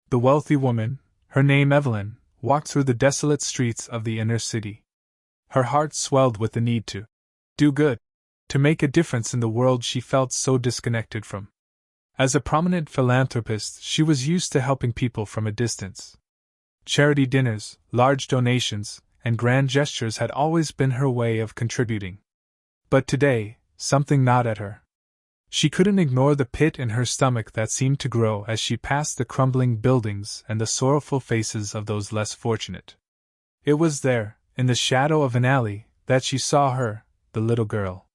The wealthy woman, her name Evelyn, walked through the desolate streets of the inner city. Her heart swelled with the need to do good, to make a difference in the world she felt so disconnected from. As a prominent philanthropist, she was used to helping people from a distance. Charity dinners, large donations, and grand gestures had always been her way of contributing. But today, something gnawed at her. She couldn't ignore the pit in her stomach that seemed to grow as she passed the crumbling buildings and the sorrowful faces of those less fortunate. It was there, in the shadow of an alley, that she saw her, the little girl.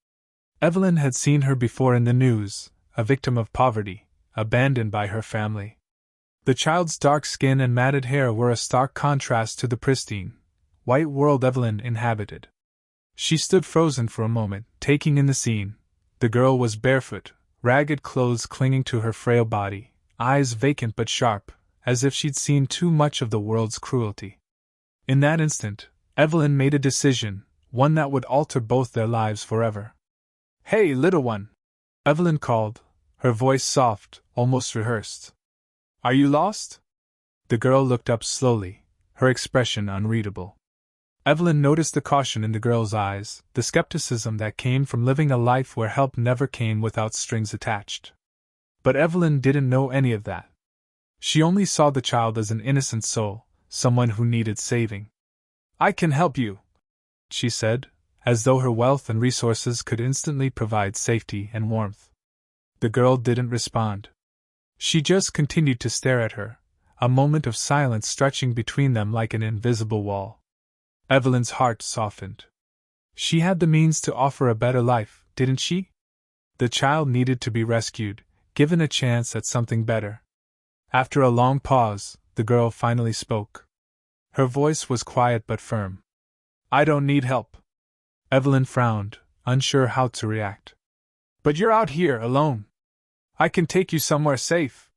Evelyn had seen her before in the news, a victim of poverty, abandoned by her family. The child's dark skin and matted hair were a stark contrast to the pristine, white world Evelyn inhabited. She stood frozen for a moment, taking in the scene. The girl was barefoot, ragged clothes clinging to her frail body, eyes vacant but sharp, as if she'd seen too much of the world's cruelty. In that instant, Evelyn made a decision, one that would alter both their lives forever. "Hey, little one!" Evelyn called, her voice soft, almost rehearsed. "Are you lost?" The girl looked up slowly, her expression unreadable. Evelyn noticed the caution in the girl's eyes, the skepticism that came from living a life where help never came without strings attached. But Evelyn didn't know any of that. She only saw the child as an innocent soul, someone who needed saving. "I can help you," she said, as though her wealth and resources could instantly provide safety and warmth. The girl didn't respond. She just continued to stare at her, a moment of silence stretching between them like an invisible wall. Evelyn's heart softened. She had the means to offer a better life, didn't she? The child needed to be rescued, given a chance at something better. After a long pause, the girl finally spoke. Her voice was quiet but firm. "I don't need help." Evelyn frowned, unsure how to react. "But you're out here, alone. I can take you somewhere safe."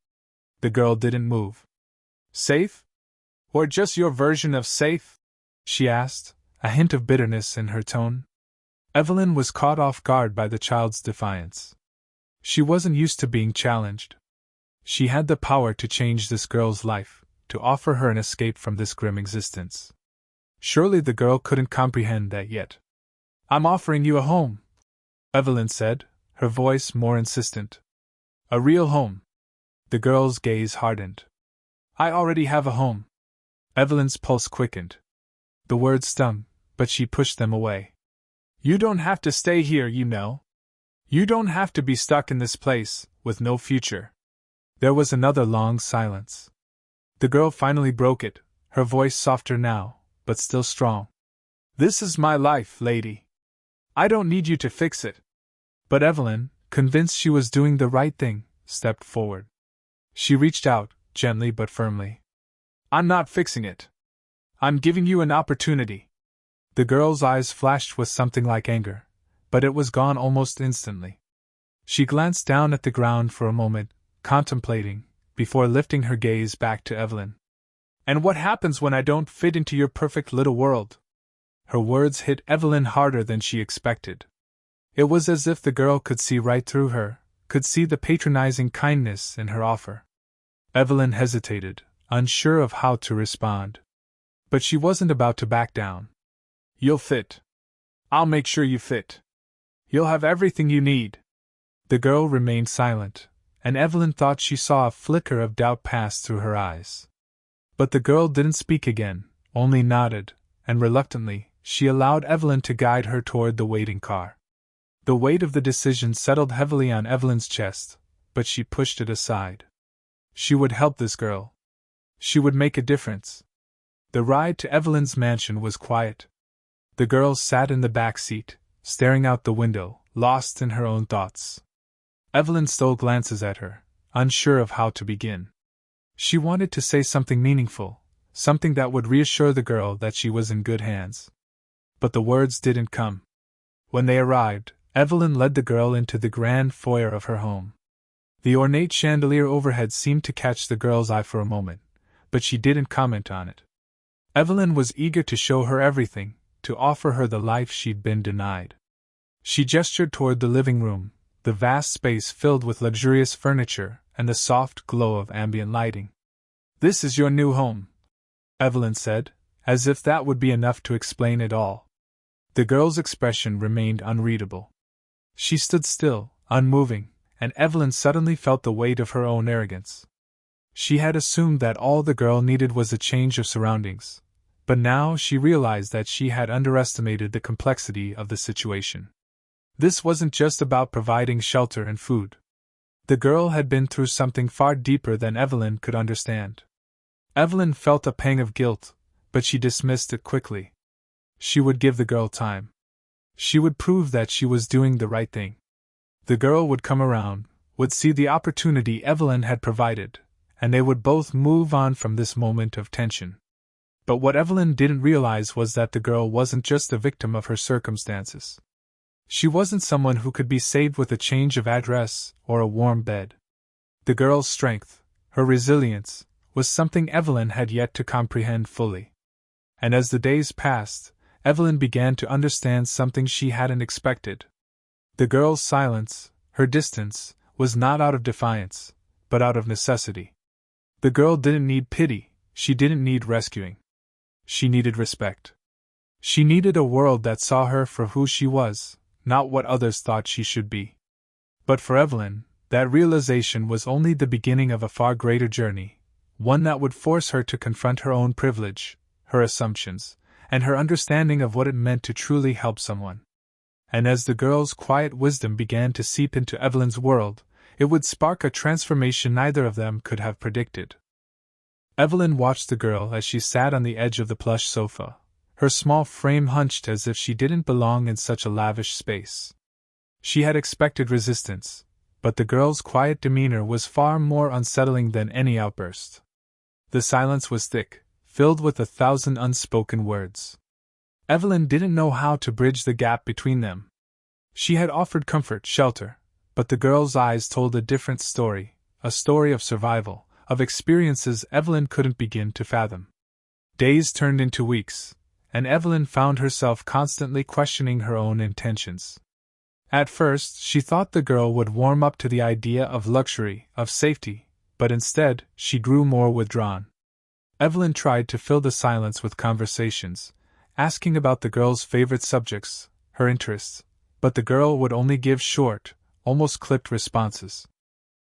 The girl didn't move. "Safe? Or just your version of safe?" she asked, a hint of bitterness in her tone. Evelyn was caught off guard by the child's defiance. She wasn't used to being challenged. She had the power to change this girl's life, to offer her an escape from this grim existence. Surely the girl couldn't comprehend that yet. "I'm offering you a home," Evelyn said, her voice more insistent. "A real home." The girl's gaze hardened. "I already have a home." Evelyn's pulse quickened. The words stung, but she pushed them away. "You don't have to stay here, you know. You don't have to be stuck in this place, with no future." There was another long silence. The girl finally broke it, her voice softer now, but still strong. "This is my life, lady. I don't need you to fix it." But Evelyn, convinced she was doing the right thing, stepped forward. She reached out, gently but firmly. "I'm not fixing it. I'm giving you an opportunity." The girl's eyes flashed with something like anger, but it was gone almost instantly. She glanced down at the ground for a moment, contemplating, before lifting her gaze back to Evelyn. "And what happens when I don't fit into your perfect little world?" Her words hit Evelyn harder than she expected. It was as if the girl could see right through her, could see the patronizing kindness in her offer. Evelyn hesitated, unsure of how to respond. But she wasn't about to back down. "You'll fit. I'll make sure you fit. You'll have everything you need." The girl remained silent, and Evelyn thought she saw a flicker of doubt pass through her eyes. But the girl didn't speak again, only nodded, and reluctantly, she allowed Evelyn to guide her toward the waiting car. The weight of the decision settled heavily on Evelyn's chest, but she pushed it aside. She would help this girl. She would make a difference. The ride to Evelyn's mansion was quiet. The girl sat in the back seat, staring out the window, lost in her own thoughts. Evelyn stole glances at her, unsure of how to begin. She wanted to say something meaningful, something that would reassure the girl that she was in good hands. But the words didn't come. When they arrived, Evelyn led the girl into the grand foyer of her home. The ornate chandelier overhead seemed to catch the girl's eye for a moment, but she didn't comment on it. Evelyn was eager to show her everything, to offer her the life she'd been denied. She gestured toward the living room, the vast space filled with luxurious furniture and the soft glow of ambient lighting. "This is your new home," Evelyn said, as if that would be enough to explain it all. The girl's expression remained unreadable. She stood still, unmoving, and Evelyn suddenly felt the weight of her own arrogance. She had assumed that all the girl needed was a change of surroundings, but now she realized that she had underestimated the complexity of the situation. This wasn't just about providing shelter and food. The girl had been through something far deeper than Evelyn could understand. Evelyn felt a pang of guilt, but she dismissed it quickly. She would give the girl time. She would prove that she was doing the right thing. The girl would come around, would see the opportunity Evelyn had provided, and they would both move on from this moment of tension. But what Evelyn didn't realize was that the girl wasn't just a victim of her circumstances. She wasn't someone who could be saved with a change of address or a warm bed. The girl's strength, her resilience, was something Evelyn had yet to comprehend fully. And as the days passed, Evelyn began to understand something she hadn't expected. The girl's silence, her distance, was not out of defiance, but out of necessity. The girl didn't need pity, she didn't need rescuing. She needed respect. She needed a world that saw her for who she was, not what others thought she should be. But for Evelyn, that realization was only the beginning of a far greater journey, one that would force her to confront her own privilege, her assumptions, and her understanding of what it meant to truly help someone. And as the girl's quiet wisdom began to seep into Evelyn's world, it would spark a transformation neither of them could have predicted. Evelyn watched the girl as she sat on the edge of the plush sofa, her small frame hunched as if she didn't belong in such a lavish space. She had expected resistance, but the girl's quiet demeanor was far more unsettling than any outburst. The silence was thick, filled with 1,000 unspoken words. Evelyn didn't know how to bridge the gap between them. She had offered comfort, shelter, but the girl's eyes told a different story, a story of survival, of experiences Evelyn couldn't begin to fathom. Days turned into weeks, and Evelyn found herself constantly questioning her own intentions. At first, she thought the girl would warm up to the idea of luxury, of safety, but instead, she grew more withdrawn. Evelyn tried to fill the silence with conversations, asking about the girl's favorite subjects, her interests, but the girl would only give short, almost clipped responses.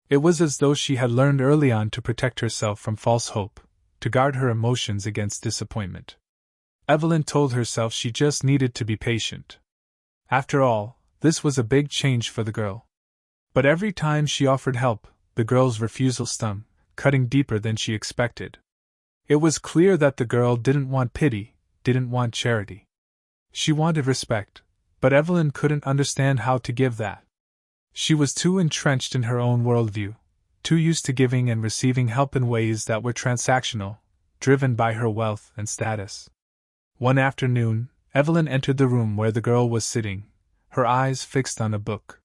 It was as though she had learned early on to protect herself from false hope, to guard her emotions against disappointment. Evelyn told herself she just needed to be patient. After all, this was a big change for the girl. But every time she offered help, the girl's refusal stung, cutting deeper than she expected. It was clear that the girl didn't want pity, didn't want charity. She wanted respect, but Evelyn couldn't understand how to give that. She was too entrenched in her own worldview, too used to giving and receiving help in ways that were transactional, driven by her wealth and status. One afternoon, Evelyn entered the room where the girl was sitting, her eyes fixed on a book.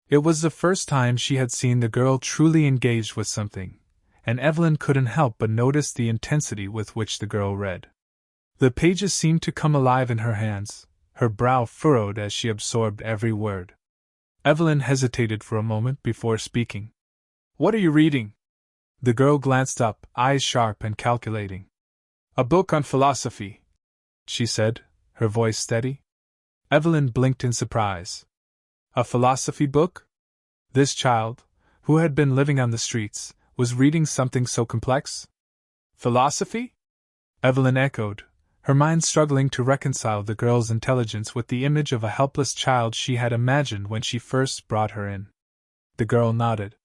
It was the first time she had seen the girl truly engaged with something, and Evelyn couldn't help but notice the intensity with which the girl read. The pages seemed to come alive in her hands, her brow furrowed as she absorbed every word. Evelyn hesitated for a moment before speaking. "What are you reading?" The girl glanced up, eyes sharp and calculating. "A book on philosophy," she said, her voice steady. Evelyn blinked in surprise. A philosophy book? This child, who had been living on the streets, was reading something so complex? Philosophy? Evelyn echoed, her mind struggling to reconcile the girl's intelligence with the image of a helpless child she had imagined when she first brought her in. The girl nodded.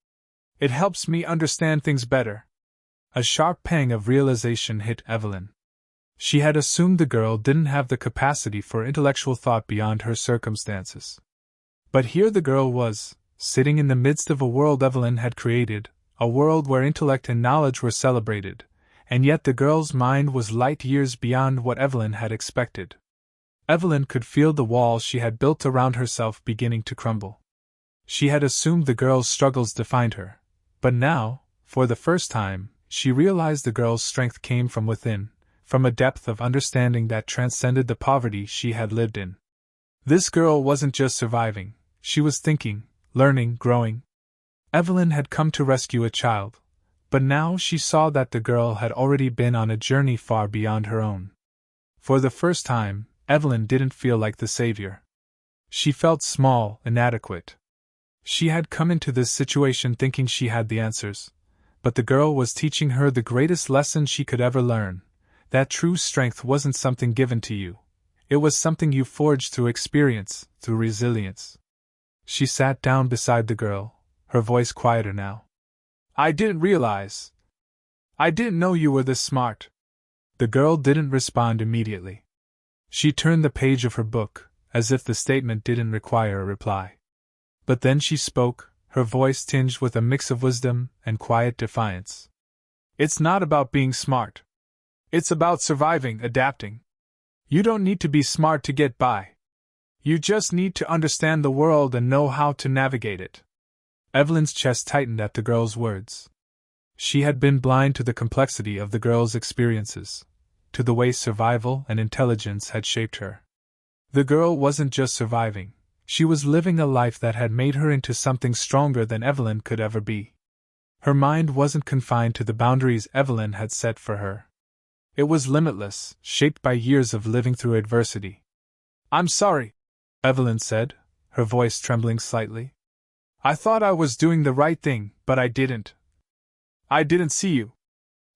"It helps me understand things better." A sharp pang of realization hit Evelyn. She had assumed the girl didn't have the capacity for intellectual thought beyond her circumstances. But here the girl was, sitting in the midst of a world Evelyn had created, a world where intellect and knowledge were celebrated, and yet the girl's mind was light years beyond what Evelyn had expected. Evelyn could feel the walls she had built around herself beginning to crumble. She had assumed the girl's struggles defined her, but now, for the first time, she realized the girl's strength came from within, from a depth of understanding that transcended the poverty she had lived in. This girl wasn't just surviving, she was thinking, learning, growing. Evelyn had come to rescue a child, But now she saw that the girl had already been on a journey far beyond her own. For the first time, Evelyn didn't feel like the savior. She felt small, inadequate. She had come into this situation thinking she had the answers, but the girl was teaching her the greatest lesson she could ever learn, that true strength wasn't something given to you. It was something you forged through experience, through resilience. She sat down beside the girl, her voice quieter now. I didn't realize. I didn't know you were this smart. The girl didn't respond immediately. She turned the page of her book, as if the statement didn't require a reply. But then she spoke, her voice tinged with a mix of wisdom and quiet defiance. It's not about being smart. It's about surviving, adapting. You don't need to be smart to get by. You just need to understand the world and know how to navigate it. Evelyn's chest tightened at the girl's words. She had been blind to the complexity of the girl's experiences, to the way survival and intelligence had shaped her. The girl wasn't just surviving, she was living a life that had made her into something stronger than Evelyn could ever be. Her mind wasn't confined to the boundaries Evelyn had set for her. It was limitless, shaped by years of living through adversity. I'm sorry, Evelyn said, her voice trembling slightly. I thought I was doing the right thing, but I didn't. I didn't see you.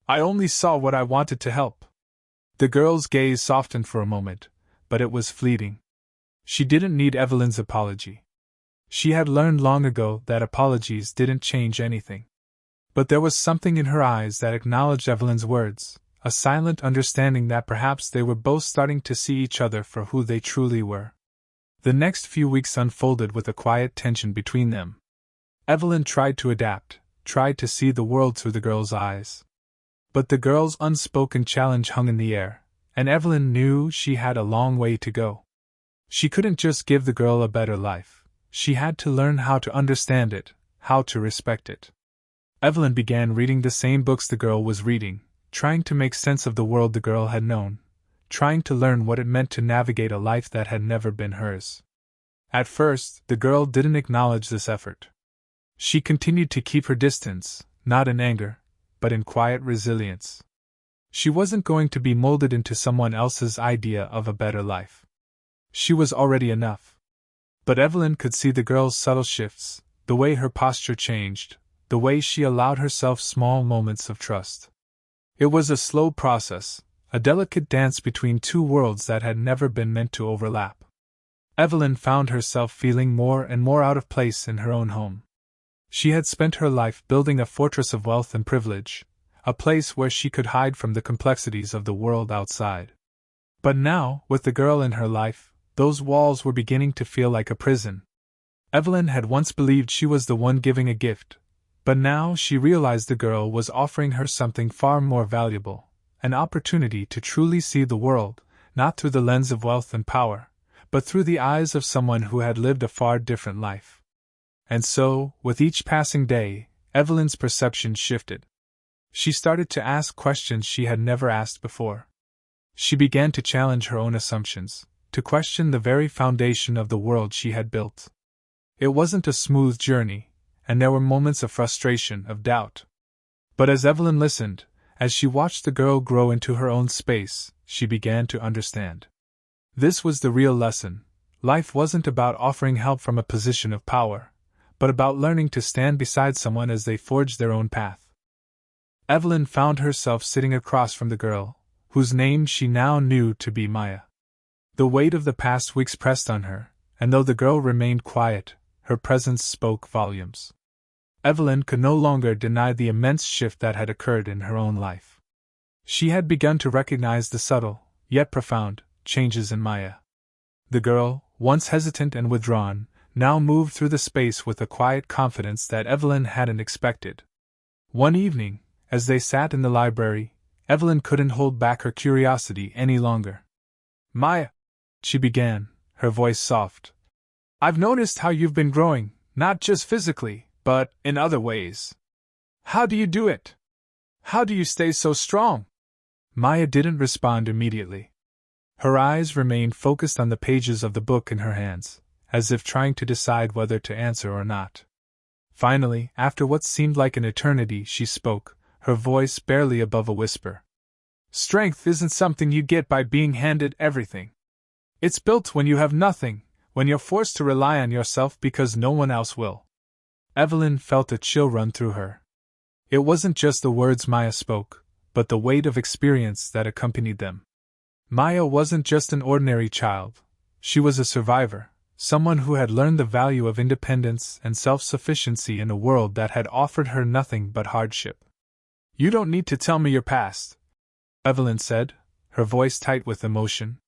I only saw what I wanted to help. The girl's gaze softened for a moment, but it was fleeting. She didn't need Evelyn's apology. She had learned long ago that apologies didn't change anything. But there was something in her eyes that acknowledged Evelyn's words, a silent understanding that perhaps they were both starting to see each other for who they truly were. The next few weeks unfolded with a quiet tension between them. Evelyn tried to adapt, tried to see the world through the girl's eyes. But the girl's unspoken challenge hung in the air, and Evelyn knew she had a long way to go. She couldn't just give the girl a better life, she had to learn how to understand it, how to respect it. Evelyn began reading the same books the girl was reading, trying to make sense of the world the girl had known, trying to learn what it meant to navigate a life that had never been hers. At first, the girl didn't acknowledge this effort. She continued to keep her distance, not in anger, but in quiet resilience. She wasn't going to be molded into someone else's idea of a better life. She was already enough. But Evelyn could see the girl's subtle shifts, the way her posture changed, the way she allowed herself small moments of trust. It was a slow process, a delicate dance between two worlds that had never been meant to overlap. Evelyn found herself feeling more and more out of place in her own home. She had spent her life building a fortress of wealth and privilege, a place where she could hide from the complexities of the world outside. But now, with the girl in her life, those walls were beginning to feel like a prison. Evelyn had once believed she was the one giving a gift, but now she realized the girl was offering her something far more valuable, an opportunity to truly see the world, not through the lens of wealth and power, but through the eyes of someone who had lived a far different life. And so, with each passing day, Evelyn's perception shifted. She started to ask questions she had never asked before. She began to challenge her own assumptions, to question the very foundation of the world she had built. It wasn't a smooth journey, and there were moments of frustration, of doubt. But as Evelyn listened, as she watched the girl grow into her own space, she began to understand. This was the real lesson. Life wasn't about offering help from a position of power, but about learning to stand beside someone as they forged their own path. Evelyn found herself sitting across from the girl, whose name she now knew to be Maya. The weight of the past weeks pressed on her, and though the girl remained quiet, her presence spoke volumes. Evelyn could no longer deny the immense shift that had occurred in her own life. She had begun to recognize the subtle, yet profound, changes in Maya. The girl, once hesitant and withdrawn, now moved through the space with a quiet confidence that Evelyn hadn't expected. One evening, as they sat in the library, Evelyn couldn't hold back her curiosity any longer. Maya, she began, her voice soft. I've noticed how you've been growing, not just physically, but in other ways. How do you do it? How do you stay so strong? Maya didn't respond immediately. Her eyes remained focused on the pages of the book in her hands, as if trying to decide whether to answer or not. Finally, after what seemed like an eternity, she spoke, her voice barely above a whisper. Strength isn't something you get by being handed everything. It's built when you have nothing, when you're forced to rely on yourself because no one else will. Evelyn felt a chill run through her. It wasn't just the words Maya spoke, but the weight of experience that accompanied them. Maya wasn't just an ordinary child. She was a survivor, someone who had learned the value of independence and self-sufficiency in a world that had offered her nothing but hardship. You don't need to tell me your past, Evelyn said, her voice tight with emotion.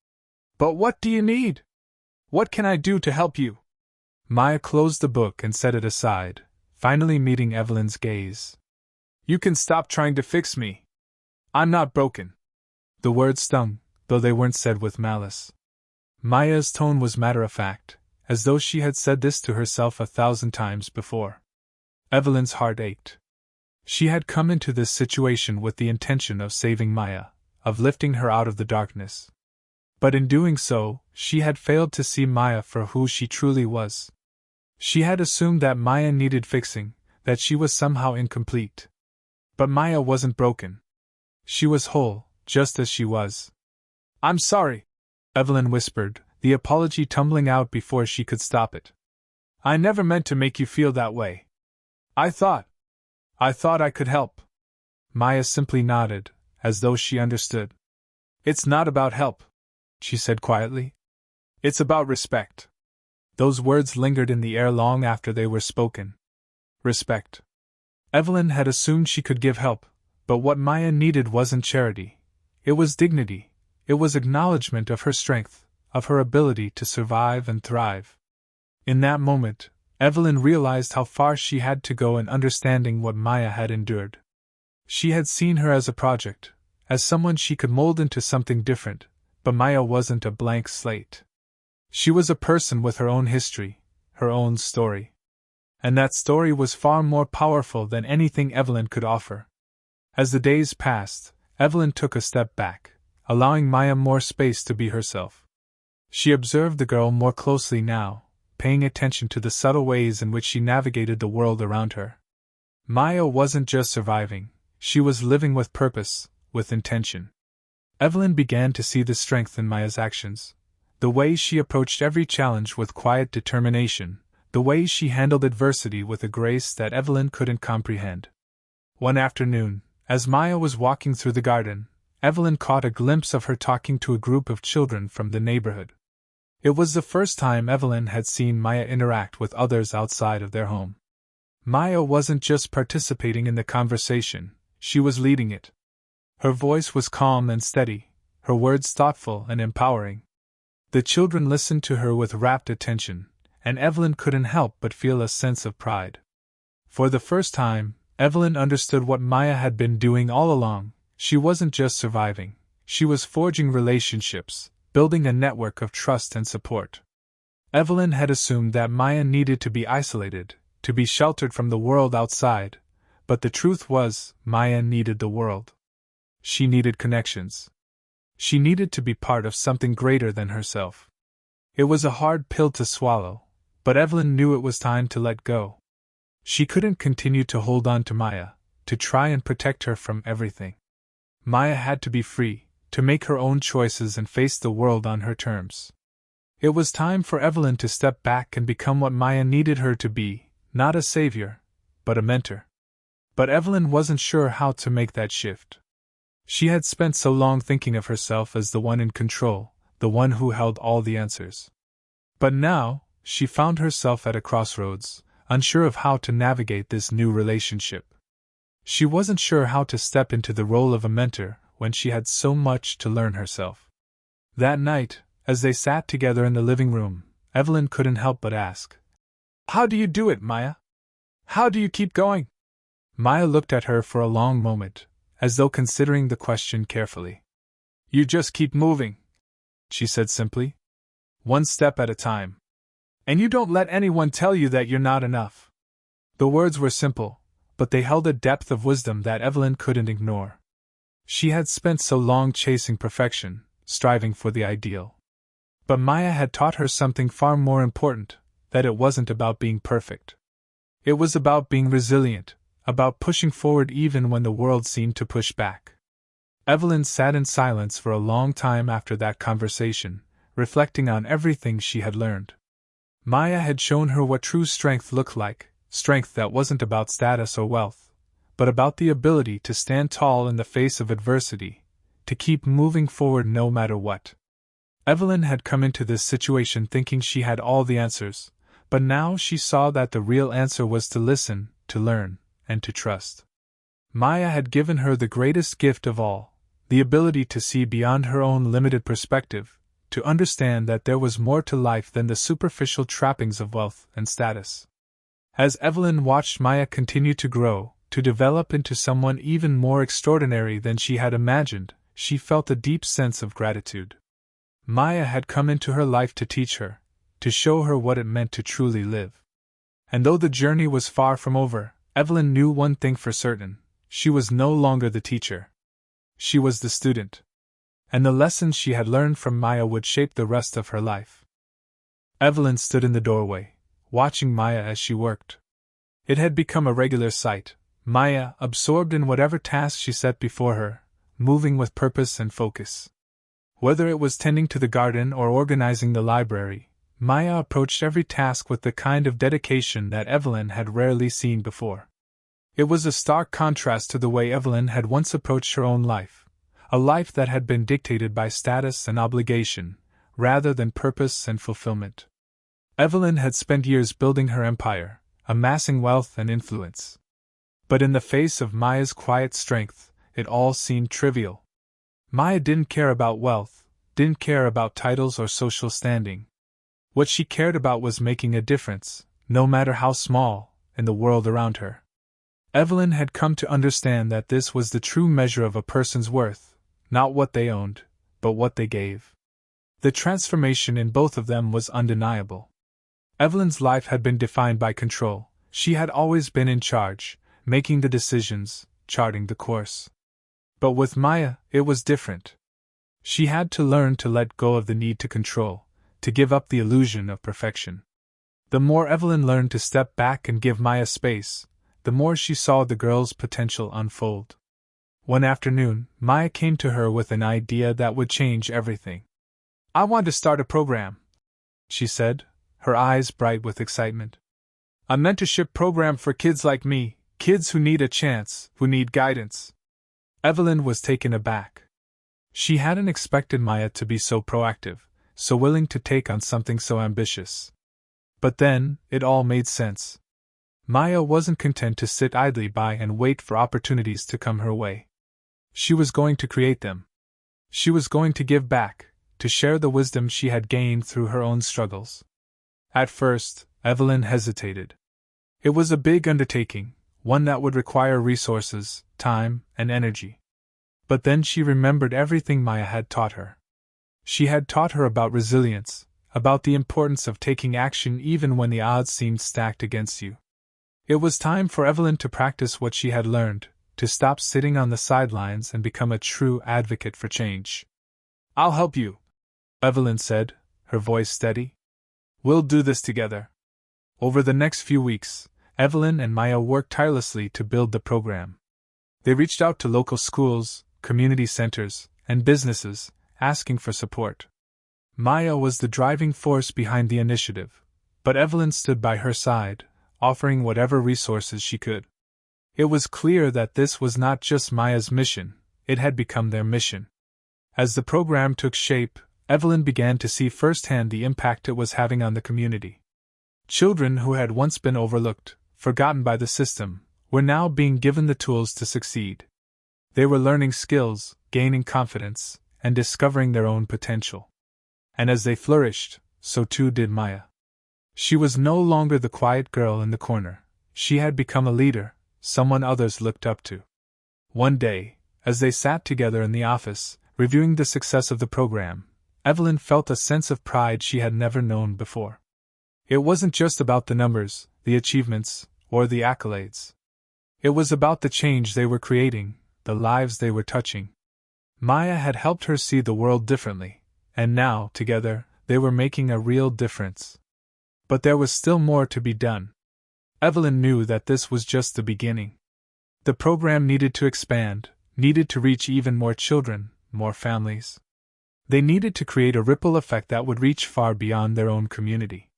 But what do you need? What can I do to help you? Maya closed the book and set it aside, finally meeting Evelyn's gaze. You can stop trying to fix me. I'm not broken. The words stung, though they weren't said with malice. Maya's tone was matter-of-fact, as though she had said this to herself 1,000 times before. Evelyn's heart ached. She had come into this situation with the intention of saving Maya, of lifting her out of the darkness. But in doing so, she had failed to see Maya for who she truly was. She had assumed that Maya needed fixing, that she was somehow incomplete. But Maya wasn't broken. She was whole, just as she was. I'm sorry, Evelyn whispered, the apology tumbling out before she could stop it. I never meant to make you feel that way. I thought I could help. Maya simply nodded, as though she understood. It's not about help, she said quietly. It's about respect. Those words lingered in the air long after they were spoken. Respect. Evelyn had assumed she could give help, but what Maya needed wasn't charity. It was dignity. It was acknowledgement of her strength, of her ability to survive and thrive. In that moment, Evelyn realized how far she had to go in understanding what Maya had endured. She had seen her as a project, as someone she could mold into something different, but Maya wasn't a blank slate. She was a person with her own history, her own story. And that story was far more powerful than anything Evelyn could offer. As the days passed, Evelyn took a step back, allowing Maya more space to be herself. She observed the girl more closely now, paying attention to the subtle ways in which she navigated the world around her. Maya wasn't just surviving, she was living with purpose, with intention. Evelyn began to see the strength in Maya's actions, the way she approached every challenge with quiet determination, the way she handled adversity with a grace that Evelyn couldn't comprehend. One afternoon, as Maya was walking through the garden, Evelyn caught a glimpse of her talking to a group of children from the neighborhood. It was the first time Evelyn had seen Maya interact with others outside of their home. Maya wasn't just participating in the conversation, she was leading it. Her voice was calm and steady, her words thoughtful and empowering. The children listened to her with rapt attention, and Evelyn couldn't help but feel a sense of pride. For the first time, Evelyn understood what Maya had been doing all along. She wasn't just surviving, she was forging relationships, building a network of trust and support. Evelyn had assumed that Maya needed to be isolated, to be sheltered from the world outside, but the truth was, Maya needed the world. She needed connections. She needed to be part of something greater than herself. It was a hard pill to swallow, but Evelyn knew it was time to let go. She couldn't continue to hold on to Maya, to try and protect her from everything. Maya had to be free, to make her own choices and face the world on her terms. It was time for Evelyn to step back and become what Maya needed her to be, not a savior, but a mentor. But Evelyn wasn't sure how to make that shift. She had spent so long thinking of herself as the one in control, the one who held all the answers. But now, she found herself at a crossroads, unsure of how to navigate this new relationship. She wasn't sure how to step into the role of a mentor when she had so much to learn herself. That night, as they sat together in the living room, Evelyn couldn't help but ask, "How do you do it, Maya? How do you keep going?" Maya looked at her for a long moment, as though considering the question carefully. "You just keep moving," she said simply. "One step at a time. And you don't let anyone tell you that you're not enough." The words were simple, but they held a depth of wisdom that Evelyn couldn't ignore. She had spent so long chasing perfection, striving for the ideal. But Maya had taught her something far more important, that it wasn't about being perfect. It was about being resilient, about pushing forward even when the world seemed to push back. Evelyn sat in silence for a long time after that conversation, reflecting on everything she had learned. Maya had shown her what true strength looked like, strength that wasn't about status or wealth, but about the ability to stand tall in the face of adversity, to keep moving forward no matter what. Evelyn had come into this situation thinking she had all the answers, but now she saw that the real answer was to listen, to learn, and to trust. Maya had given her the greatest gift of all, the ability to see beyond her own limited perspective, to understand that there was more to life than the superficial trappings of wealth and status. As Evelyn watched Maya continue to grow, to develop into someone even more extraordinary than she had imagined, she felt a deep sense of gratitude. Maya had come into her life to teach her, to show her what it meant to truly live. And though the journey was far from over, Evelyn knew one thing for certain: she was no longer the teacher. She was the student. And the lessons she had learned from Maya would shape the rest of her life. Evelyn stood in the doorway, watching Maya as she worked. It had become a regular sight, Maya absorbed in whatever task she set before her, moving with purpose and focus. Whether it was tending to the garden or organizing the library, Maya approached every task with the kind of dedication that Evelyn had rarely seen before. It was a stark contrast to the way Evelyn had once approached her own life, a life that had been dictated by status and obligation, rather than purpose and fulfillment. Evelyn had spent years building her empire, amassing wealth and influence. But in the face of Maya's quiet strength, it all seemed trivial. Maya didn't care about wealth, didn't care about titles or social standing. What she cared about was making a difference, no matter how small, in the world around her. Evelyn had come to understand that this was the true measure of a person's worth, not what they owned, but what they gave. The transformation in both of them was undeniable. Evelyn's life had been defined by control. She had always been in charge, making the decisions, charting the course. But with Maya, it was different. She had to learn to let go of the need to control, to give up the illusion of perfection. The more Evelyn learned to step back and give Maya space, the more she saw the girl's potential unfold. One afternoon, Maya came to her with an idea that would change everything. "I want to start a program," she said, her eyes bright with excitement. "A mentorship program for kids like me, kids who need a chance, who need guidance." Evelyn was taken aback. She hadn't expected Maya to be so proactive, so willing to take on something so ambitious. But then, it all made sense. Maya wasn't content to sit idly by and wait for opportunities to come her way. She was going to create them. She was going to give back, to share the wisdom she had gained through her own struggles. At first, Evelyn hesitated. It was a big undertaking, one that would require resources, time, and energy. But then she remembered everything Maya had taught her. She had taught her about resilience, about the importance of taking action even when the odds seemed stacked against you. It was time for Evelyn to practice what she had learned, to stop sitting on the sidelines and become a true advocate for change. "I'll help you," Evelyn said, her voice steady. "We'll do this together." Over the next few weeks, Evelyn and Maya worked tirelessly to build the program. They reached out to local schools, community centers, and businesses, asking for support. Maya was the driving force behind the initiative, but Evelyn stood by her side, offering whatever resources she could. It was clear that this was not just Maya's mission, it had become their mission. As the program took shape, Evelyn began to see firsthand the impact it was having on the community. Children who had once been overlooked, forgotten by the system, were now being given the tools to succeed. They were learning skills, gaining confidence, and discovering their own potential. And as they flourished, so too did Maya. She was no longer the quiet girl in the corner. She had become a leader, someone others looked up to. One day, as they sat together in the office, reviewing the success of the program, Evelyn felt a sense of pride she had never known before. It wasn't just about the numbers, the achievements, or the accolades. It was about the change they were creating, the lives they were touching. Maya had helped her see the world differently, and now, together, they were making a real difference. But there was still more to be done. Evelyn knew that this was just the beginning. The program needed to expand, needed to reach even more children, more families. They needed to create a ripple effect that would reach far beyond their own community.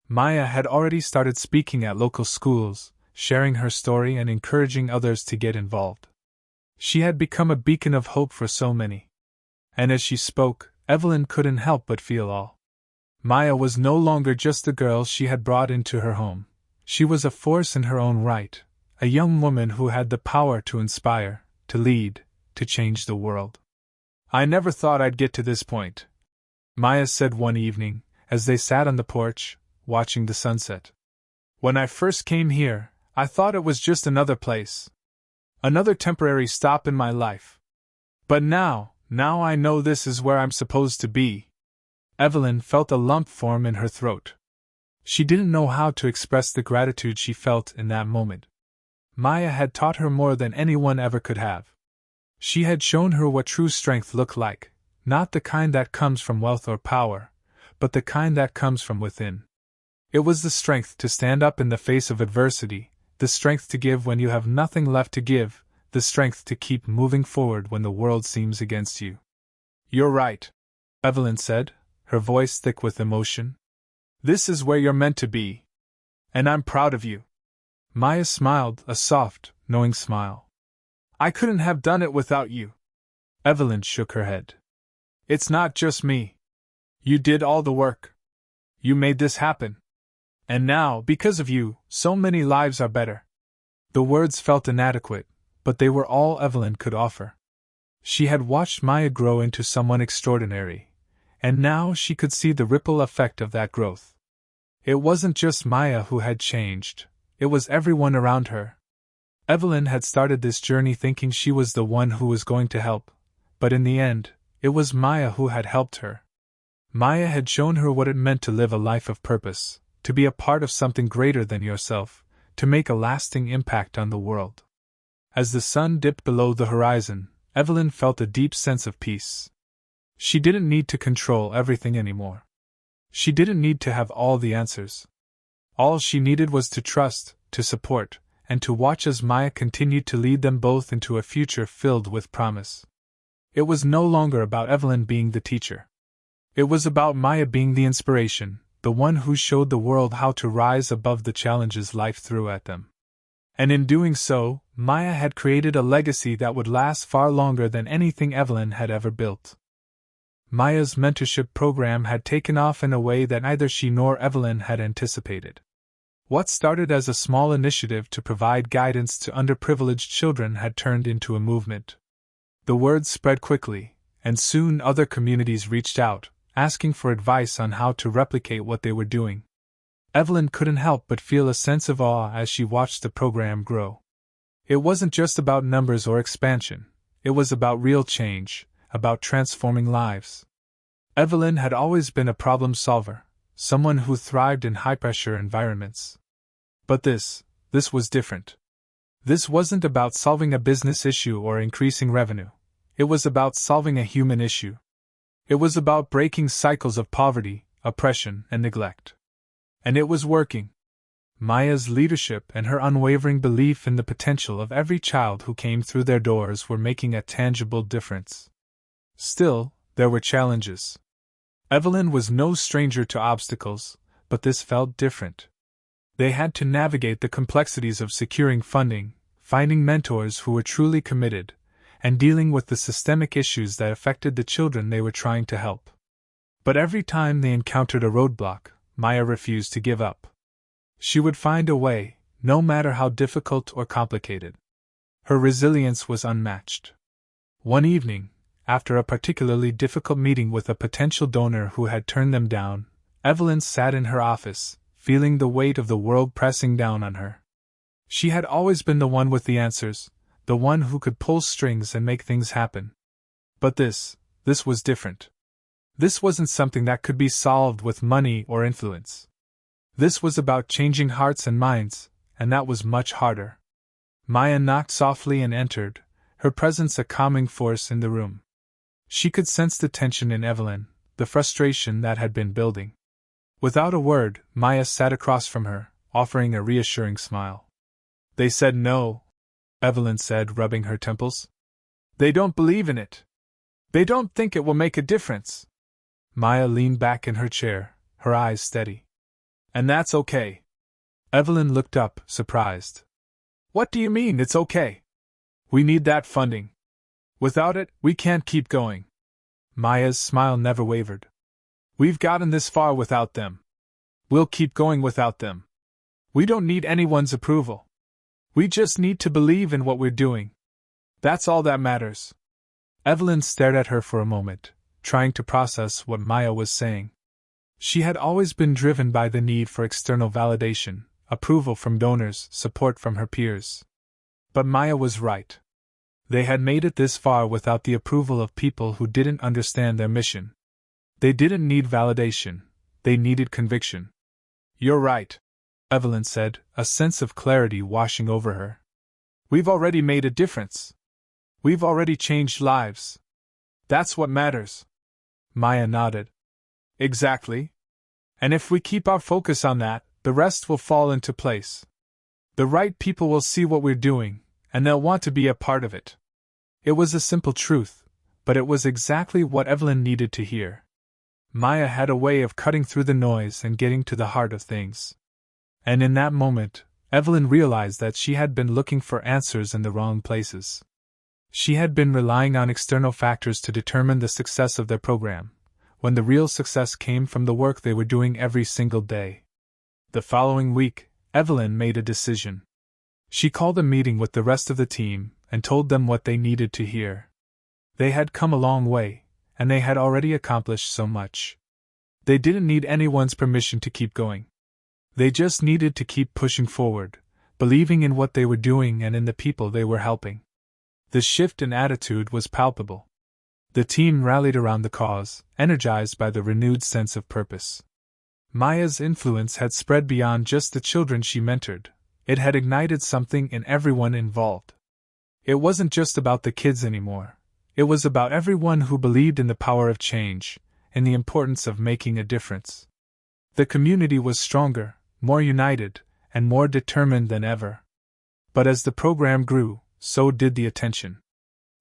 Maya had already started speaking at local schools, sharing her story and encouraging others to get involved. She had become a beacon of hope for so many. And as she spoke, Evelyn couldn't help but feel awe. Maya was no longer just the girl she had brought into her home. She was a force in her own right, a young woman who had the power to inspire, to lead, to change the world. "I never thought I'd get to this point," Maya said one evening, as they sat on the porch, watching the sunset. "When I first came here, I thought it was just another place. Another temporary stop in my life. But now I know this is where I'm supposed to be." Evelyn felt a lump form in her throat. She didn't know how to express the gratitude she felt in that moment. Maya had taught her more than anyone ever could have. She had shown her what true strength looked like, not the kind that comes from wealth or power, but the kind that comes from within. It was the strength to stand up in the face of adversity, the strength to give when you have nothing left to give, the strength to keep moving forward when the world seems against you. "You're right," Evelyn said, her voice thick with emotion. "This is where you're meant to be. And I'm proud of you." Maya smiled, a soft, knowing smile. "I couldn't have done it without you." Evelyn shook her head. "It's not just me. You did all the work. You made this happen. And now, because of you, so many lives are better." The words felt inadequate, but they were all Evelyn could offer. She had watched Maya grow into someone extraordinary, and now she could see the ripple effect of that growth. It wasn't just Maya who had changed, it was everyone around her. Evelyn had started this journey thinking she was the one who was going to help, but in the end, it was Maya who had helped her. Maya had shown her what it meant to live a life of purpose, to be a part of something greater than yourself, to make a lasting impact on the world. As the sun dipped below the horizon, Evelyn felt a deep sense of peace. She didn't need to control everything anymore. She didn't need to have all the answers. All she needed was to trust, to support, and to watch as Maya continued to lead them both into a future filled with promise. It was no longer about Evelyn being the teacher. It was about Maya being the inspiration, the one who showed the world how to rise above the challenges life threw at them. And in doing so, Maya had created a legacy that would last far longer than anything Evelyn had ever built. Maya's mentorship program had taken off in a way that neither she nor Evelyn had anticipated. What started as a small initiative to provide guidance to underprivileged children had turned into a movement. The word spread quickly, and soon other communities reached out, asking for advice on how to replicate what they were doing. Evelyn couldn't help but feel a sense of awe as she watched the program grow. It wasn't just about numbers or expansion, it was about real change, about transforming lives. Evelyn had always been a problem solver, someone who thrived in high-pressure environments. But this was different. This wasn't about solving a business issue or increasing revenue. It was about solving a human issue. It was about breaking cycles of poverty, oppression, and neglect. And it was working. Maya's leadership and her unwavering belief in the potential of every child who came through their doors were making a tangible difference. Still, there were challenges. Evelyn was no stranger to obstacles, but this felt different. They had to navigate the complexities of securing funding, finding mentors who were truly committed, and dealing with the systemic issues that affected the children they were trying to help. But every time they encountered a roadblock, Maya refused to give up. She would find a way, no matter how difficult or complicated. Her resilience was unmatched. One evening, after a particularly difficult meeting with a potential donor who had turned them down, Evelyn sat in her office, feeling the weight of the world pressing down on her. She had always been the one with the answers, the one who could pull strings and make things happen. But this was different. This wasn't something that could be solved with money or influence. This was about changing hearts and minds, and that was much harder. Maya knocked softly and entered, her presence a calming force in the room. She could sense the tension in Evelyn, the frustration that had been building. Without a word, Maya sat across from her, offering a reassuring smile. "They said no," Evelyn said, rubbing her temples. They don't believe in it. They don't think it will make a difference. Maya leaned back in her chair, her eyes steady. And that's okay. Evelyn looked up, surprised. What do you mean it's okay? We need that funding. Without it, we can't keep going. Maya's smile never wavered. We've gotten this far without them. We'll keep going without them. We don't need anyone's approval. We just need to believe in what we're doing. That's all that matters. Evelyn stared at her for a moment, trying to process what Maya was saying. She had always been driven by the need for external validation, approval from donors, support from her peers. But Maya was right. They had made it this far without the approval of people who didn't understand their mission. They didn't need validation, they needed conviction. You're right, Evelyn said, a sense of clarity washing over her. We've already made a difference. We've already changed lives. That's what matters. Maya nodded. Exactly. And if we keep our focus on that, the rest will fall into place. The right people will see what we're doing, and they'll want to be a part of it. It was a simple truth, but it was exactly what Evelyn needed to hear. Maya had a way of cutting through the noise and getting to the heart of things. And in that moment, Evelyn realized that she had been looking for answers in the wrong places. She had been relying on external factors to determine the success of their program, when the real success came from the work they were doing every single day. The following week, Evelyn made a decision. She called a meeting with the rest of the team and told them what they needed to hear. They had come a long way, and they had already accomplished so much. They didn't need anyone's permission to keep going. They just needed to keep pushing forward, believing in what they were doing and in the people they were helping. The shift in attitude was palpable. The team rallied around the cause, energized by the renewed sense of purpose. Maya's influence had spread beyond just the children she mentored. It had ignited something in everyone involved. It wasn't just about the kids anymore. It was about everyone who believed in the power of change, in the importance of making a difference. The community was stronger, more united, and more determined than ever. But as the program grew, so did the attention.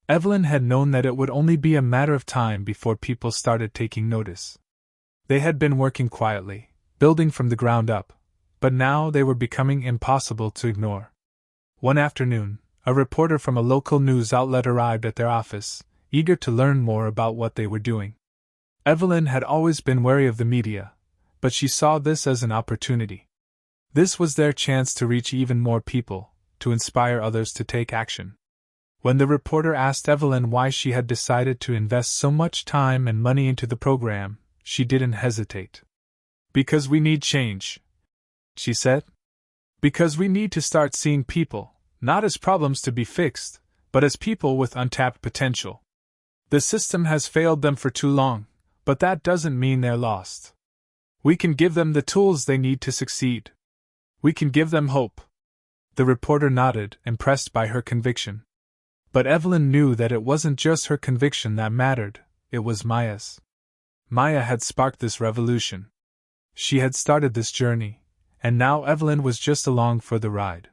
Evelyn had known that it would only be a matter of time before people started taking notice. They had been working quietly, building from the ground up, but now they were becoming impossible to ignore. One afternoon, a reporter from a local news outlet arrived at their office, eager to learn more about what they were doing. Evelyn had always been wary of the media, but she saw this as an opportunity. This was their chance to reach even more people, to inspire others to take action. When the reporter asked Evelyn why she had decided to invest so much time and money into the program, she didn't hesitate. Because we need change, she said. Because we need to start seeing people, not as problems to be fixed, but as people with untapped potential. The system has failed them for too long, but that doesn't mean they're lost. We can give them the tools they need to succeed. We can give them hope. The reporter nodded, impressed by her conviction. But Evelyn knew that it wasn't just her conviction that mattered, it was Maya's. Maya had sparked this revolution. She had started this journey, and now Evelyn was just along for the ride.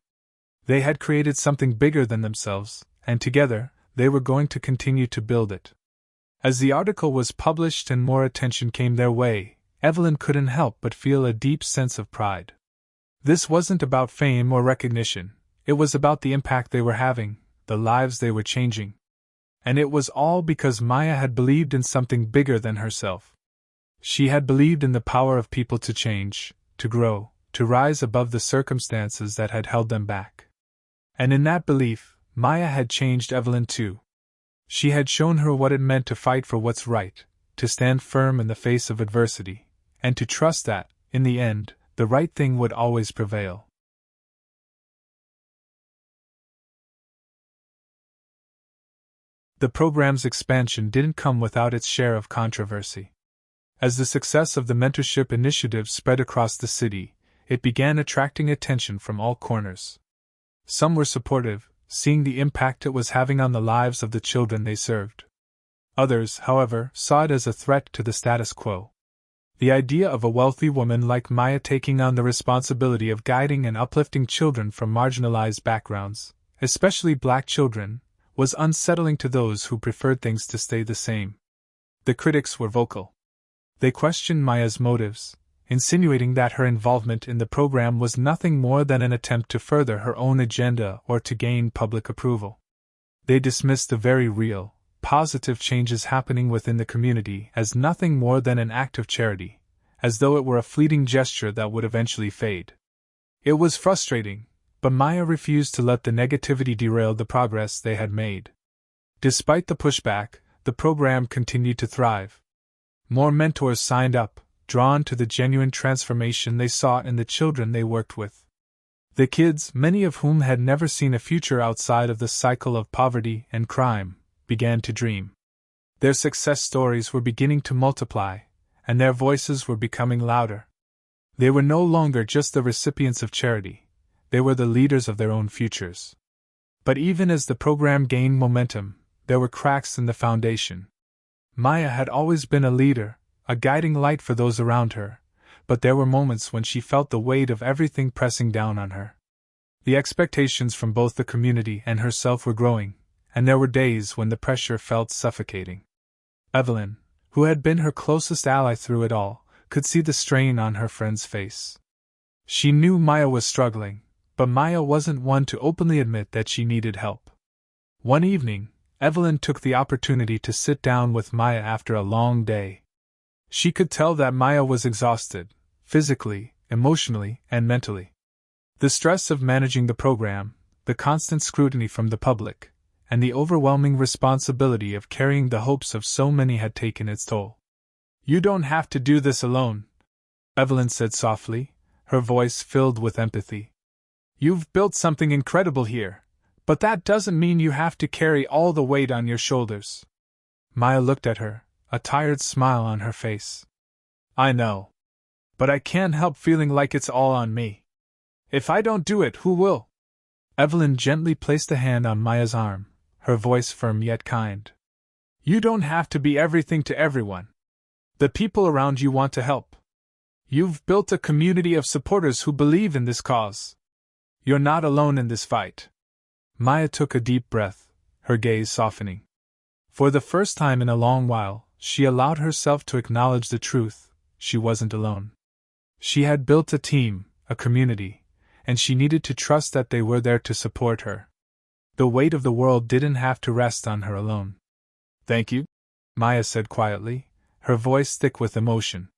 They had created something bigger than themselves, and together, they were going to continue to build it. As the article was published and more attention came their way, Evelyn couldn't help but feel a deep sense of pride. This wasn't about fame or recognition, it was about the impact they were having, the lives they were changing. And it was all because Maya had believed in something bigger than herself. She had believed in the power of people to change, to grow, to rise above the circumstances that had held them back. And in that belief, Maya had changed Evelyn too. She had shown her what it meant to fight for what's right, to stand firm in the face of adversity, and to trust that, in the end, the right thing would always prevail. The program's expansion didn't come without its share of controversy. As the success of the mentorship initiative spread across the city, it began attracting attention from all corners. Some were supportive, seeing the impact it was having on the lives of the children they served. Others, however, saw it as a threat to the status quo. The idea of a wealthy woman like Maya taking on the responsibility of guiding and uplifting children from marginalized backgrounds, especially black children, was unsettling to those who preferred things to stay the same. The critics were vocal. They questioned Maya's motives, insinuating that her involvement in the program was nothing more than an attempt to further her own agenda or to gain public approval. They dismissed the very real, positive changes happening within the community as nothing more than an act of charity, as though it were a fleeting gesture that would eventually fade. It was frustrating, but Maya refused to let the negativity derail the progress they had made. Despite the pushback, the program continued to thrive. More mentors signed up, drawn to the genuine transformation they saw in the children they worked with. The kids, many of whom had never seen a future outside of the cycle of poverty and crime, began to dream. Their success stories were beginning to multiply, and their voices were becoming louder. They were no longer just the recipients of charity, they were the leaders of their own futures. But even as the program gained momentum, there were cracks in the foundation. Maya had always been a leader, a guiding light for those around her, but there were moments when she felt the weight of everything pressing down on her. The expectations from both the community and herself were growing, and there were days when the pressure felt suffocating. Evelyn, who had been her closest ally through it all, could see the strain on her friend's face. She knew Maya was struggling, but Maya wasn't one to openly admit that she needed help. One evening, Evelyn took the opportunity to sit down with Maya after a long day. She could tell that Maya was exhausted, physically, emotionally, and mentally. The stress of managing the program, the constant scrutiny from the public, and the overwhelming responsibility of carrying the hopes of so many had taken its toll. "You don't have to do this alone," Evelyn said softly, her voice filled with empathy. "You've built something incredible here, but that doesn't mean you have to carry all the weight on your shoulders." Maya looked at her, a tired smile on her face. "I know. But I can't help feeling like it's all on me. If I don't do it, who will?" Evelyn gently placed a hand on Maya's arm, her voice firm yet kind. "You don't have to be everything to everyone. The people around you want to help. You've built a community of supporters who believe in this cause. You're not alone in this fight." Maya took a deep breath, her gaze softening. For the first time in a long while, she allowed herself to acknowledge the truth: she wasn't alone. She had built a team, a community, and she needed to trust that they were there to support her. The weight of the world didn't have to rest on her alone. "Thank you," Maya said quietly, her voice thick with emotion.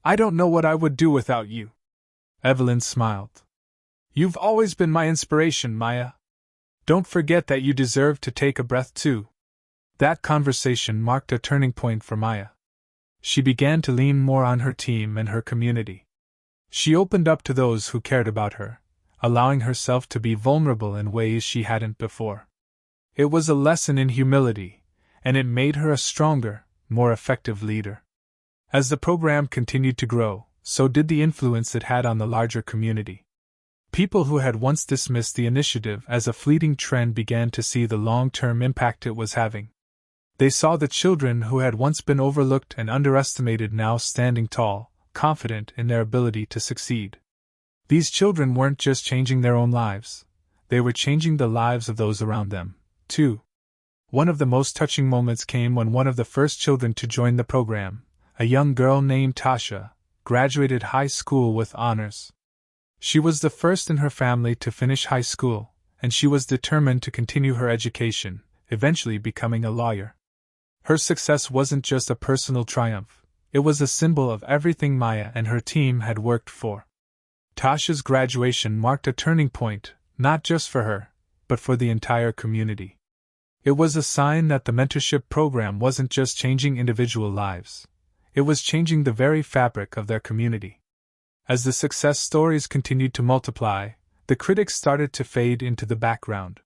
"I don't know what I would do without you." Evelyn smiled. "You've always been my inspiration, Maya. Don't forget that you deserve to take a breath too." That conversation marked a turning point for Maya. She began to lean more on her team and her community. She opened up to those who cared about her, allowing herself to be vulnerable in ways she hadn't before. It was a lesson in humility, and it made her a stronger, more effective leader. As the program continued to grow, so did the influence it had on the larger community. People who had once dismissed the initiative as a fleeting trend began to see the long-term impact it was having. They saw the children who had once been overlooked and underestimated now standing tall, confident in their ability to succeed. These children weren't just changing their own lives, they were changing the lives of those around them, too. One of the most touching moments came when one of the first children to join the program, a young girl named Tasha, graduated high school with honors. She was the first in her family to finish high school, and she was determined to continue her education, eventually becoming a lawyer. Her success wasn't just a personal triumph, it was a symbol of everything Maya and her team had worked for. Tasha's graduation marked a turning point, not just for her, but for the entire community. It was a sign that the mentorship program wasn't just changing individual lives, it was changing the very fabric of their community. As the success stories continued to multiply, the critics started to fade into the background.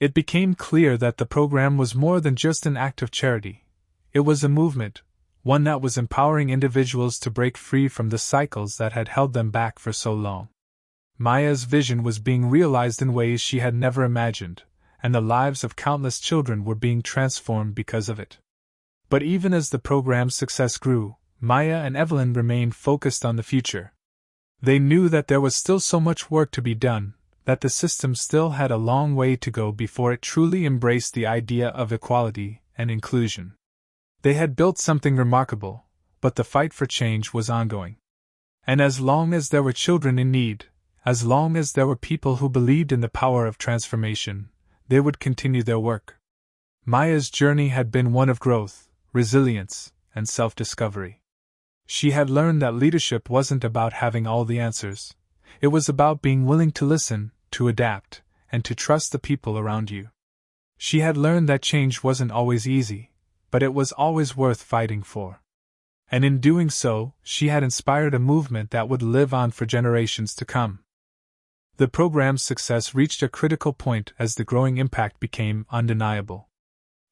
It became clear that the program was more than just an act of charity. It was a movement, one that was empowering individuals to break free from the cycles that had held them back for so long. Maya's vision was being realized in ways she had never imagined, and the lives of countless children were being transformed because of it. But even as the program's success grew, Maya and Evelyn remained focused on the future. They knew that there was still so much work to be done, that the system still had a long way to go before it truly embraced the idea of equality and inclusion. They had built something remarkable, but the fight for change was ongoing. And as long as there were children in need, as long as there were people who believed in the power of transformation, they would continue their work. Maya's journey had been one of growth, resilience, and self-discovery. She had learned that leadership wasn't about having all the answers. It was about being willing to listen, to adapt, and to trust the people around you. She had learned that change wasn't always easy, but it was always worth fighting for. And in doing so, she had inspired a movement that would live on for generations to come. The program's success reached a critical point as the growing impact became undeniable.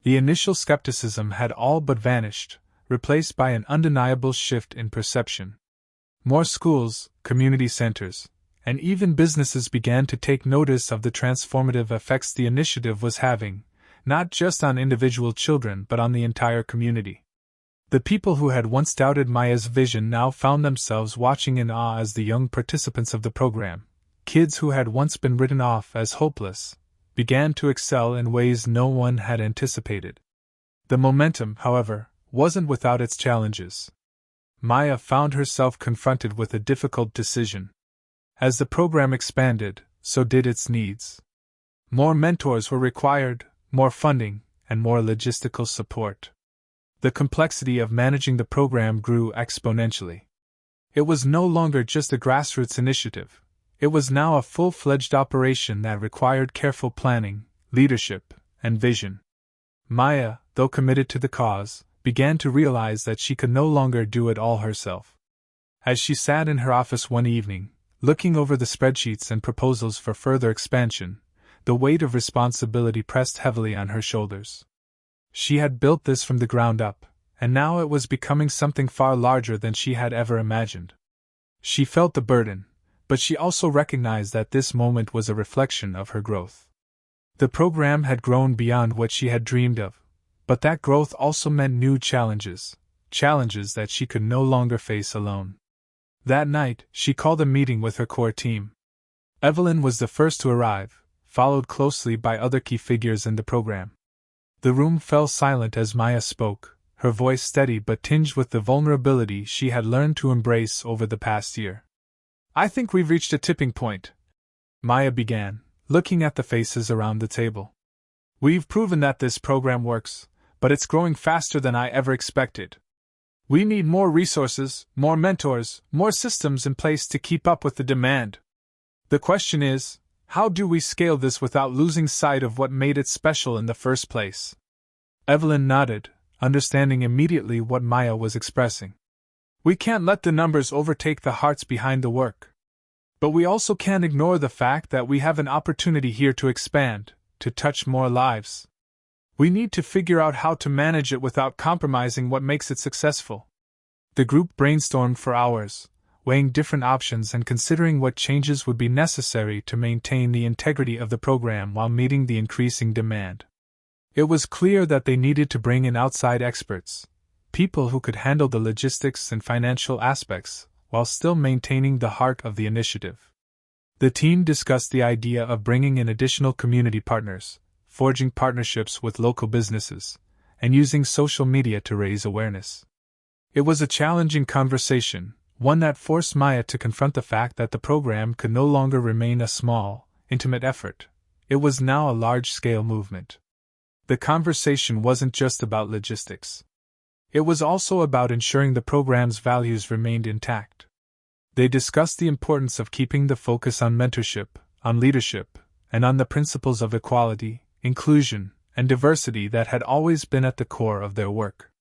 The initial skepticism had all but vanished, replaced by an undeniable shift in perception. More schools, community centers, and even businesses began to take notice of the transformative effects the initiative was having, not just on individual children but on the entire community. The people who had once doubted Maya's vision now found themselves watching in awe as the young participants of the program, kids who had once been written off as hopeless, began to excel in ways no one had anticipated. The momentum, however, wasn't without its challenges. Maya found herself confronted with a difficult decision. As the program expanded, so did its needs. More mentors were required, more funding, and more logistical support. The complexity of managing the program grew exponentially. It was no longer just a grassroots initiative. It was now a full-fledged operation that required careful planning, leadership, and vision. Maya, though committed to the cause, began to realize that she could no longer do it all herself. As she sat in her office one evening, looking over the spreadsheets and proposals for further expansion, the weight of responsibility pressed heavily on her shoulders. She had built this from the ground up, and now it was becoming something far larger than she had ever imagined. She felt the burden, but she also recognized that this moment was a reflection of her growth. The program had grown beyond what she had dreamed of, but that growth also meant new challenges, challenges that she could no longer face alone. That night, she called a meeting with her core team. Evelyn was the first to arrive, followed closely by other key figures in the program. The room fell silent as Maya spoke, her voice steady but tinged with the vulnerability she had learned to embrace over the past year. "I think we've reached a tipping point," Maya began, looking at the faces around the table. "We've proven that this program works, but it's growing faster than I ever expected. We need more resources, more mentors, more systems in place to keep up with the demand. The question is, how do we scale this without losing sight of what made it special in the first place?" Evelyn nodded, understanding immediately what Maya was expressing. "We can't let the numbers overtake the hearts behind the work. But we also can't ignore the fact that we have an opportunity here to expand, to touch more lives. We need to figure out how to manage it without compromising what makes it successful." The group brainstormed for hours, weighing different options and considering what changes would be necessary to maintain the integrity of the program while meeting the increasing demand. It was clear that they needed to bring in outside experts, people who could handle the logistics and financial aspects, while still maintaining the heart of the initiative. The team discussed the idea of bringing in additional community partners, forging partnerships with local businesses, and using social media to raise awareness. It was a challenging conversation, one that forced Maya to confront the fact that the program could no longer remain a small, intimate effort. It was now a large-scale movement. The conversation wasn't just about logistics. It was also about ensuring the program's values remained intact. They discussed the importance of keeping the focus on mentorship, on leadership, and on the principles of equality, inclusion, and diversity that had always been at the core of their work.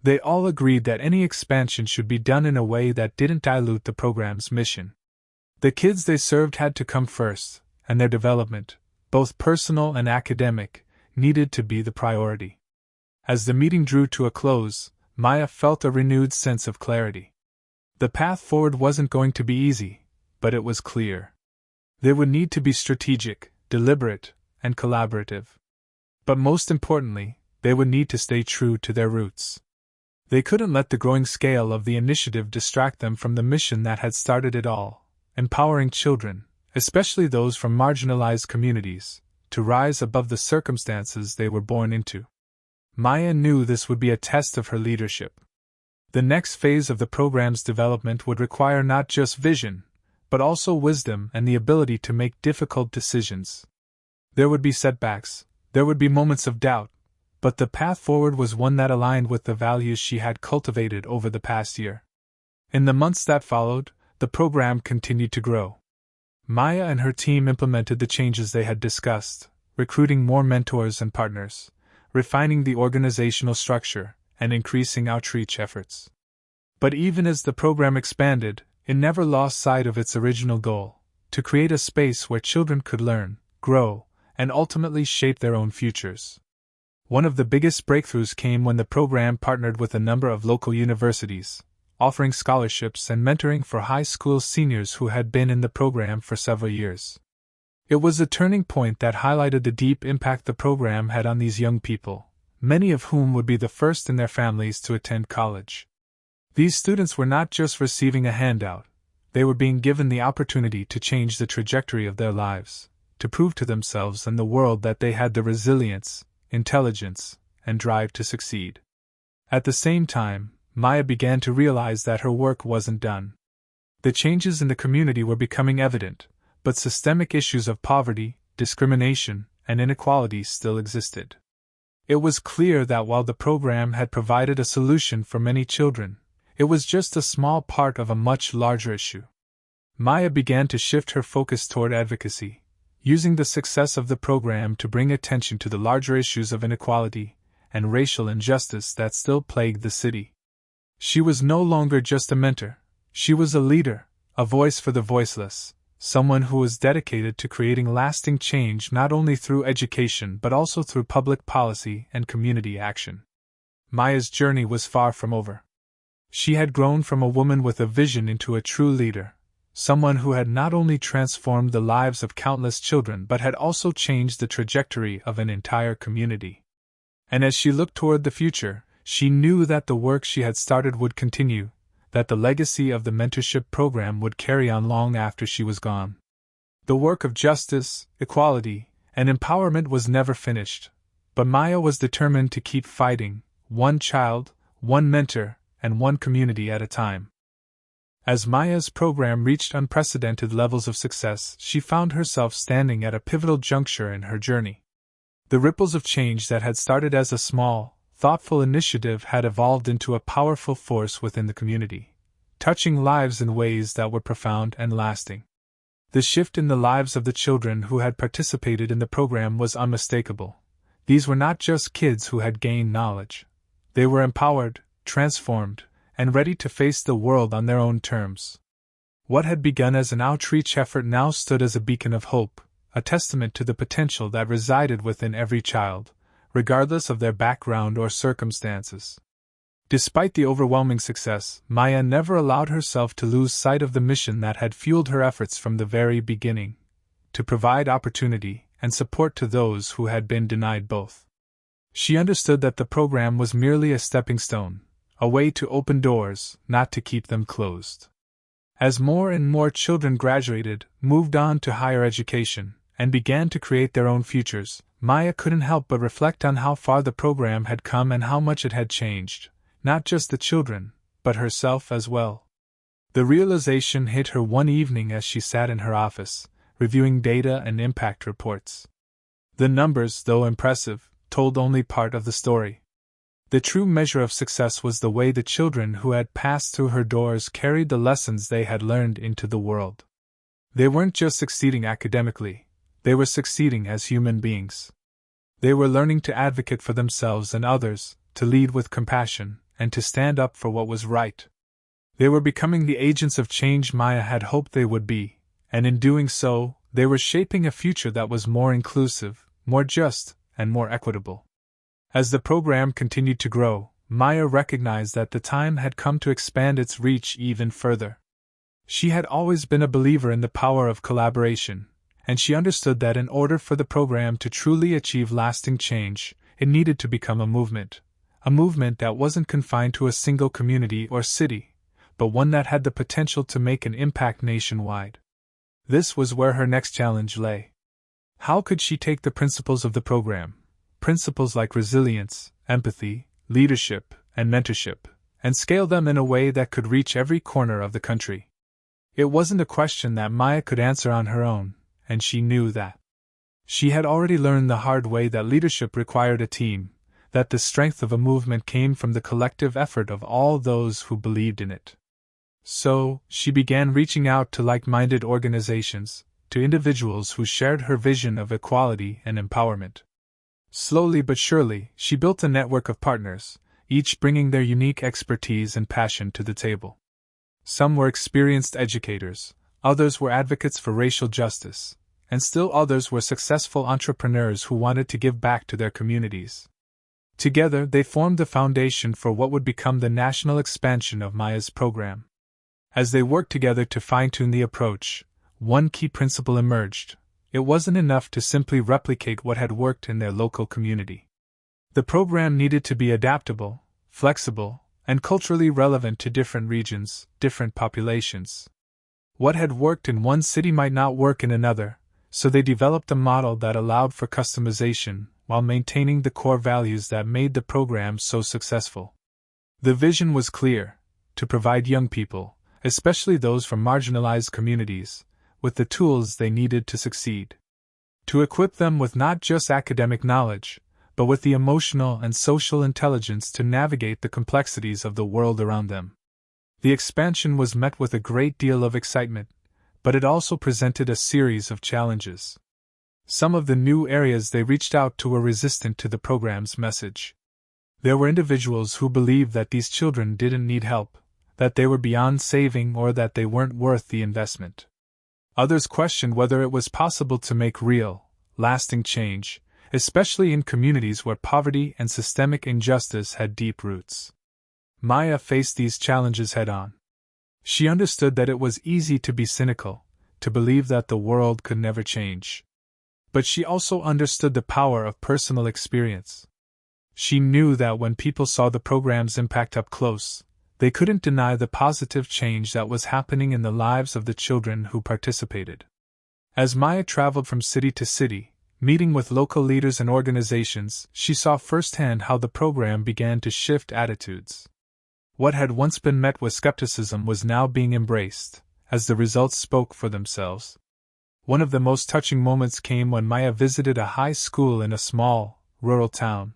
They all agreed that any expansion should be done in a way that didn't dilute the program's mission. The kids they served had to come first, and their development, both personal and academic, needed to be the priority. As the meeting drew to a close, Maya felt a renewed sense of clarity. The path forward wasn't going to be easy, but it was clear. They would need to be strategic, deliberate, and collaborative. But most importantly, they would need to stay true to their roots. They couldn't let the growing scale of the initiative distract them from the mission that had started it all, empowering children, especially those from marginalized communities, to rise above the circumstances they were born into. Maya knew this would be a test of her leadership. The next phase of the program's development would require not just vision, but also wisdom and the ability to make difficult decisions. There would be setbacks, there would be moments of doubt, but the path forward was one that aligned with the values she had cultivated over the past year. In the months that followed, the program continued to grow. Maya and her team implemented the changes they had discussed, recruiting more mentors and partners, refining the organizational structure, and increasing outreach efforts. But even as the program expanded, it never lost sight of its original goal: to create a space where children could learn, grow, and ultimately shape their own futures. One of the biggest breakthroughs came when the program partnered with a number of local universities, offering scholarships and mentoring for high school seniors who had been in the program for several years. It was a turning point that highlighted the deep impact the program had on these young people, many of whom would be the first in their families to attend college. These students were not just receiving a handout, they were being given the opportunity to change the trajectory of their lives, to prove to themselves and the world that they had the resilience, intelligence, and drive to succeed. At the same time, Maya began to realize that her work wasn't done. The changes in the community were becoming evident, but systemic issues of poverty, discrimination, and inequality still existed. It was clear that while the program had provided a solution for many children, it was just a small part of a much larger issue. Maya began to shift her focus toward advocacy, using the success of the program to bring attention to the larger issues of inequality and racial injustice that still plagued the city. She was no longer just a mentor, she was a leader, a voice for the voiceless, someone who was dedicated to creating lasting change not only through education but also through public policy and community action. Maya's journey was far from over. She had grown from a woman with a vision into a true leader, someone who had not only transformed the lives of countless children but had also changed the trajectory of an entire community. And as she looked toward the future, she knew that the work she had started would continue, that the legacy of the mentorship program would carry on long after she was gone. The work of justice, equality, and empowerment was never finished, but Maya was determined to keep fighting, one child, one mentor, and one community at a time. As Maya's program reached unprecedented levels of success, she found herself standing at a pivotal juncture in her journey. The ripples of change that had started as a small, thoughtful initiative had evolved into a powerful force within the community, touching lives in ways that were profound and lasting. The shift in the lives of the children who had participated in the program was unmistakable. These were not just kids who had gained knowledge. They were empowered, transformed, and ready to face the world on their own terms. What had begun as an outreach effort now stood as a beacon of hope, a testament to the potential that resided within every child, regardless of their background or circumstances. Despite the overwhelming success, Maya never allowed herself to lose sight of the mission that had fueled her efforts from the very beginning: to provide opportunity and support to those who had been denied both. She understood that the program was merely a stepping stone, a way to open doors, not to keep them closed. As more and more children graduated, moved on to higher education, and began to create their own futures, Maya couldn't help but reflect on how far the program had come and how much it had changed, not just the children, but herself as well. The realization hit her one evening as she sat in her office, reviewing data and impact reports. The numbers, though impressive, told only part of the story. The true measure of success was the way the children who had passed through her doors carried the lessons they had learned into the world. They weren't just succeeding academically, they were succeeding as human beings. They were learning to advocate for themselves and others, to lead with compassion, and to stand up for what was right. They were becoming the agents of change Maya had hoped they would be, and in doing so, they were shaping a future that was more inclusive, more just, and more equitable. As the program continued to grow, Maya recognized that the time had come to expand its reach even further. She had always been a believer in the power of collaboration, and she understood that in order for the program to truly achieve lasting change, it needed to become a movement that wasn't confined to a single community or city, but one that had the potential to make an impact nationwide. This was where her next challenge lay. How could she take the principles of the program, principles like resilience, empathy, leadership, and mentorship, and scale them in a way that could reach every corner of the country? It wasn't a question that Maya could answer on her own, and she knew that. She had already learned the hard way that leadership required a team, that the strength of a movement came from the collective effort of all those who believed in it. So, she began reaching out to like-minded organizations, to individuals who shared her vision of equality and empowerment. Slowly but surely, she built a network of partners, each bringing their unique expertise and passion to the table. Some were experienced educators, others were advocates for racial justice, and still others were successful entrepreneurs who wanted to give back to their communities. Together, they formed the foundation for what would become the national expansion of Maya's program. As they worked together to fine-tune the approach, one key principle emerged: it wasn't enough to simply replicate what had worked in their local community. The program needed to be adaptable, flexible, and culturally relevant to different regions, different populations. What had worked in one city might not work in another, so they developed a model that allowed for customization while maintaining the core values that made the program so successful. The vision was clear: to provide young people, especially those from marginalized communities, with the tools they needed to succeed. To equip them with not just academic knowledge, but with the emotional and social intelligence to navigate the complexities of the world around them. The expansion was met with a great deal of excitement, but it also presented a series of challenges. Some of the new areas they reached out to were resistant to the program's message. There were individuals who believed that these children didn't need help, that they were beyond saving, or that they weren't worth the investment. Others questioned whether it was possible to make real, lasting change, especially in communities where poverty and systemic injustice had deep roots. Maya faced these challenges head-on. She understood that it was easy to be cynical, to believe that the world could never change. But she also understood the power of personal experience. She knew that when people saw the program's impact up close, they couldn't deny the positive change that was happening in the lives of the children who participated. As Maya traveled from city to city, meeting with local leaders and organizations, she saw firsthand how the program began to shift attitudes. What had once been met with skepticism was now being embraced, as the results spoke for themselves. One of the most touching moments came when Maya visited a high school in a small, rural town.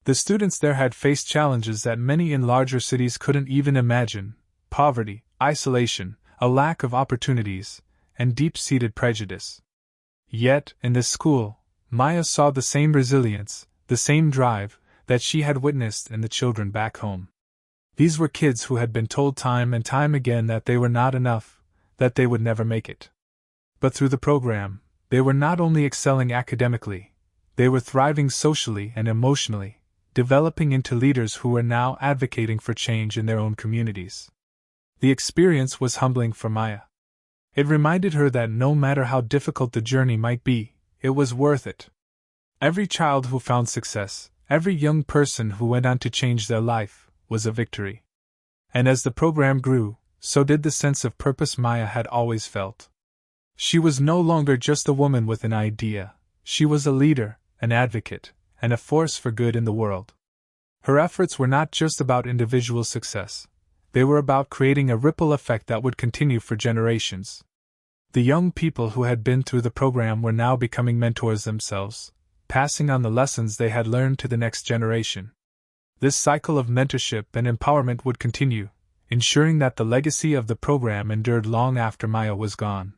The students there had faced challenges that many in larger cities couldn't even imagine: poverty, isolation, a lack of opportunities, and deep-seated prejudice. Yet, in this school, Maya saw the same resilience, the same drive, that she had witnessed in the children back home. These were kids who had been told time and time again that they were not enough, that they would never make it. But through the program, they were not only excelling academically, they were thriving socially and emotionally, developing into leaders who were now advocating for change in their own communities. The experience was humbling for Maya. It reminded her that no matter how difficult the journey might be, it was worth it. Every child who found success, every young person who went on to change their life, was a victory. And as the program grew, so did the sense of purpose Maya had always felt. She was no longer just a woman with an idea, she was a leader, an advocate, and a force for good in the world. Her efforts were not just about individual success, they were about creating a ripple effect that would continue for generations. The young people who had been through the program were now becoming mentors themselves, passing on the lessons they had learned to the next generation. This cycle of mentorship and empowerment would continue, ensuring that the legacy of the program endured long after Maya was gone.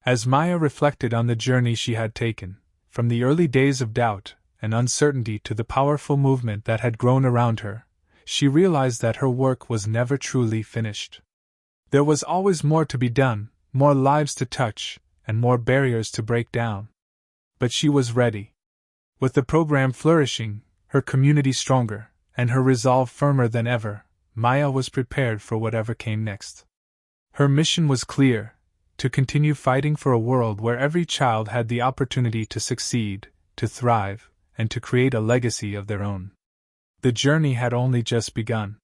As Maya reflected on the journey she had taken, from the early days of doubt and uncertainty to the powerful movement that had grown around her, she realized that her work was never truly finished. There was always more to be done, more lives to touch, and more barriers to break down. But she was ready. With the program flourishing, her community stronger, and her resolve firmer than ever, Maya was prepared for whatever came next. Her mission was clear: to continue fighting for a world where every child had the opportunity to succeed, to thrive, and to create a legacy of their own. The journey had only just begun.